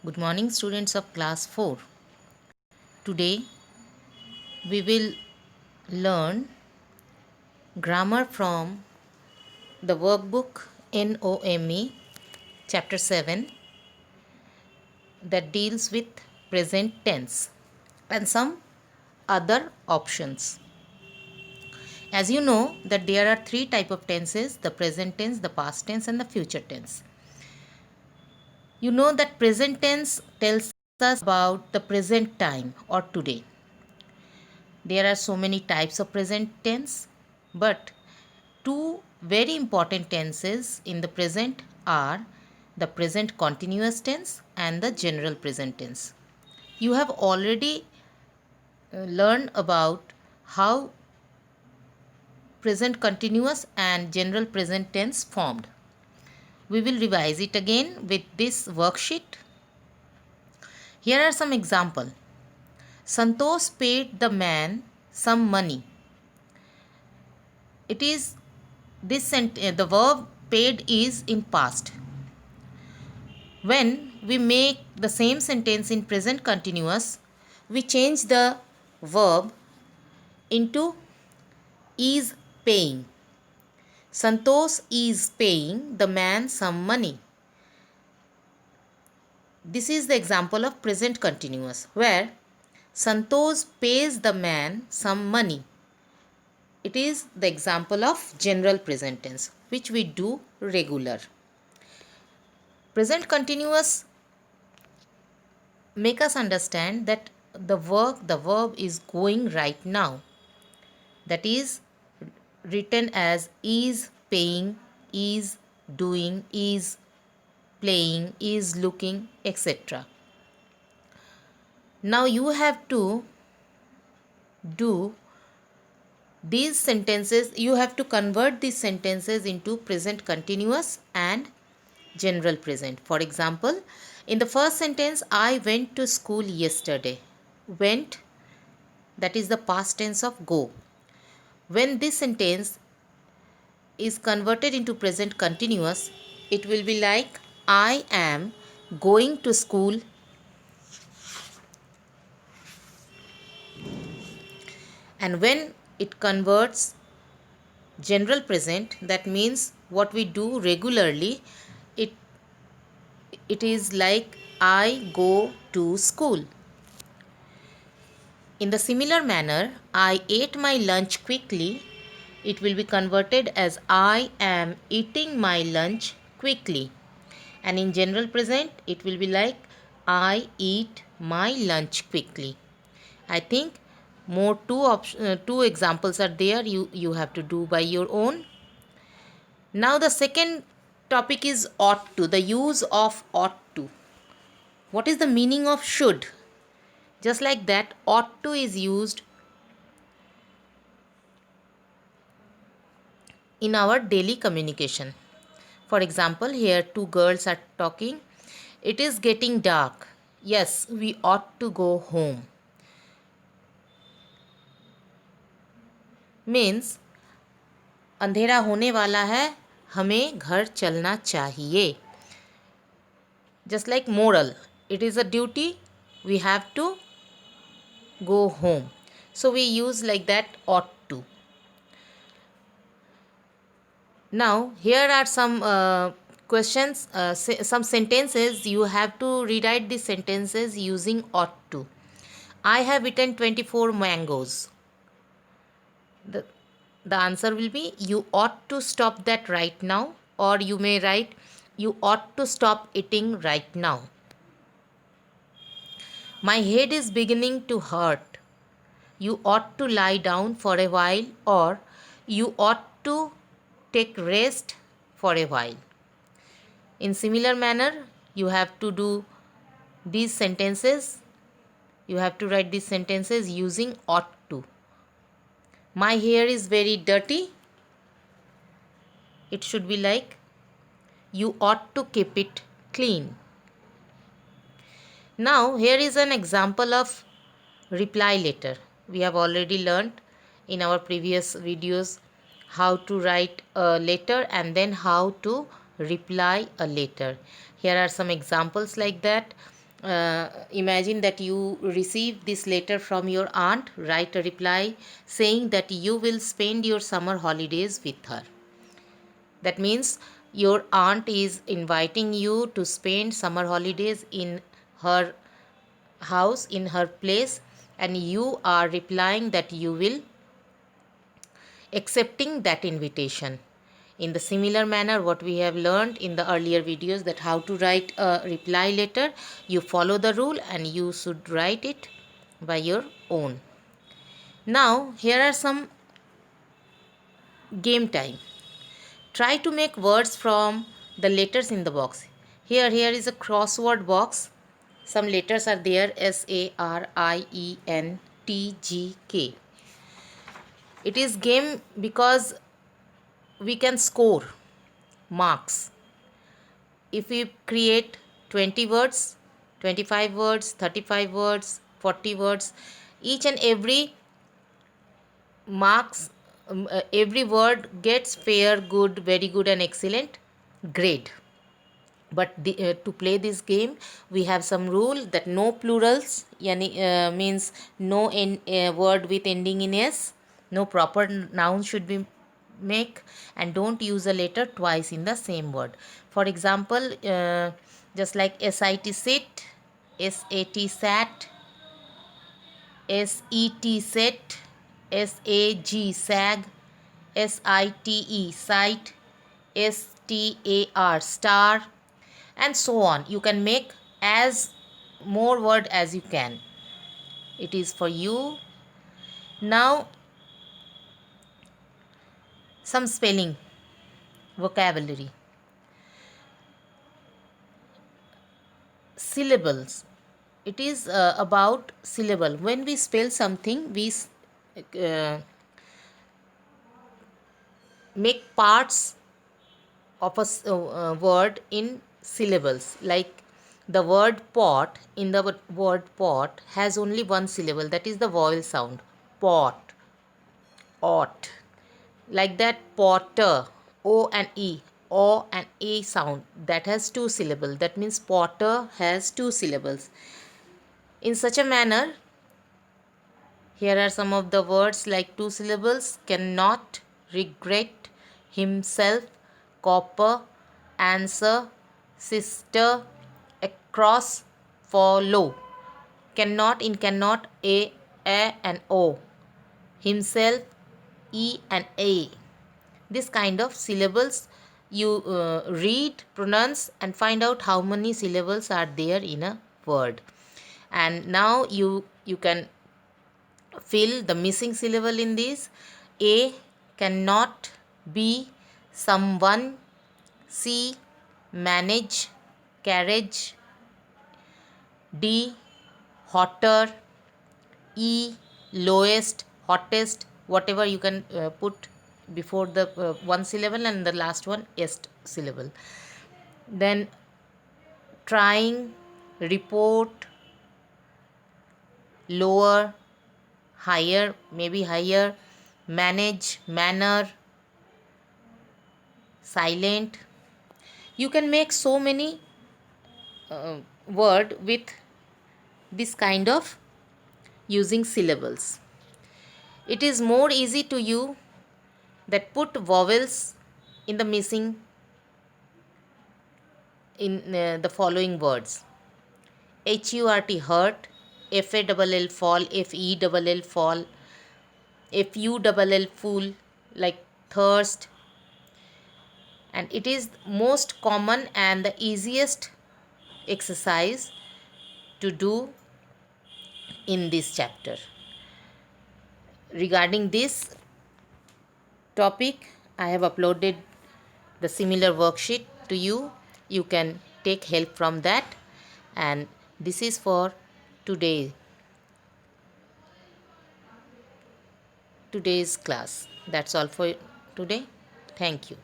Good morning, students of class 4. Today we will learn grammar from the workbook NOME chapter 7 that deals with present tense and some other options. As you know that there are three type of tenses: the present tense, the past tense and the future tense. You know that present tense tells us about the present time or today. There are so many types of present tense, but two very important tenses in the present are the present continuous tense and the general present tense. You have already learned about how present continuous and general present tense formed. We will revise it again with this worksheet. Here are some examples. Santosh paid the man some money. It is the verb paid is in past. When we make the same sentence in present continuous, we change the verb into is paying. Santosh is paying the man some money. This is the example of present continuous where Santosh pays the man some money. It is the example of general present tense which we do regular. Present continuous make us understand that the verb is going right now. That is written as is paying, is doing, is playing, is looking, etc. Now you have to do these sentences, you have to convert these sentences into present continuous and general present. For example, in the first sentence, I went to school yesterday. Went, that is the past tense of go. When this sentence is converted into present continuous, it will be like I am going to school. And when it converts general present, that means what we do regularly, it is like I go to school. In the similar manner, I ate my lunch quickly. It will be converted as I am eating my lunch quickly. And in general present, it will be like I eat my lunch quickly. I think more two examples are there. You have to do by your own. Now the second topic is ought to, the use of ought to. What is the meaning of should? Just like that, ought to is used in our daily communication. For example, here two girls are talking. It is getting dark. Yes, we ought to go home. Means अंधेरा होने वाला है, हमें घर चलना चाहिए. Just like moral, it is a duty, we have to go home. So we use like that ought to. Now here are some questions, some sentences. You have to rewrite these sentences using ought to. I have eaten 24 mangoes. The answer will be you ought to stop that right now, or you may write you ought to stop eating right now. My head is beginning to hurt. You ought to lie down for a while, or you ought to take rest for a while. In similar manner, you have to do these sentences. You have to write these sentences using ought to. My hair is very dirty. It should be like you ought to keep it clean. Now here is an example of reply letter. We have already learnt in our previous videos how to write a letter and then how to reply a letter. Here are some examples like that. imagine that you receive this letter from your aunt. Write a reply saying that you will spend your summer holidays with her. That means your aunt is inviting you to spend summer holidays in her house, in her place, and you are replying that you will accepting that invitation. In the similar manner, what we have learned in the earlier videos, that how to write a reply letter, you follow the rule and you should write it by your own. Now here are some game time. Try to make words from the letters in the box. Here is a crossword box. Some letters are there: SARIENTGK. It is game because we can score marks. If we create 20 words, 25 words, 35 words, 40 words, each and every marks, every word gets fair, good, very good and excellent grade. But to play this game, we have some rule that no plurals, means no word with ending in s, no proper noun should be make, and don't use a letter twice in the same word. For example, just like SIT sit, SAT sat, SET set, SAG sag, SITE site, STAR star, and so on. You can make as more word as you can. It is for you. Now some spelling vocabulary. Syllables. It is about syllable. When we spell something, we uh, make parts of a word in syllables. Like the word pot, in the word pot has only one syllable, that is the vowel sound. Pot, ought. Like that, potter, O and E, O and A sound, that has two syllables. That means potter has two syllables. In such a manner, here are some of the words like two syllables: cannot, regret, himself, copper, answer, sister, across, follow. Cannot, in cannot, a and o. Himself, e and a. This kind of syllables you read, pronounce, and find out how many syllables are there in a word. And now you can fill the missing syllable in this. A, cannot. B, someone. C, manage, carriage. D, hotter. E, lowest, hottest, whatever you can put before the one syllable and the last one est syllable. Then trying, report, lower, higher, maybe higher, manage, manner, silent. You can make so many word with this kind of using syllables. It is more easy to you that put vowels in the missing in the following words: HURT, hurt; FALL, fall; FELL, fall; FULL, fool, like thirst. And it is most common and the easiest exercise to do in this chapter. Regarding this topic, I have uploaded the similar worksheet to you. You can take help from that. And this is for today's class. That's all for today. Thank you.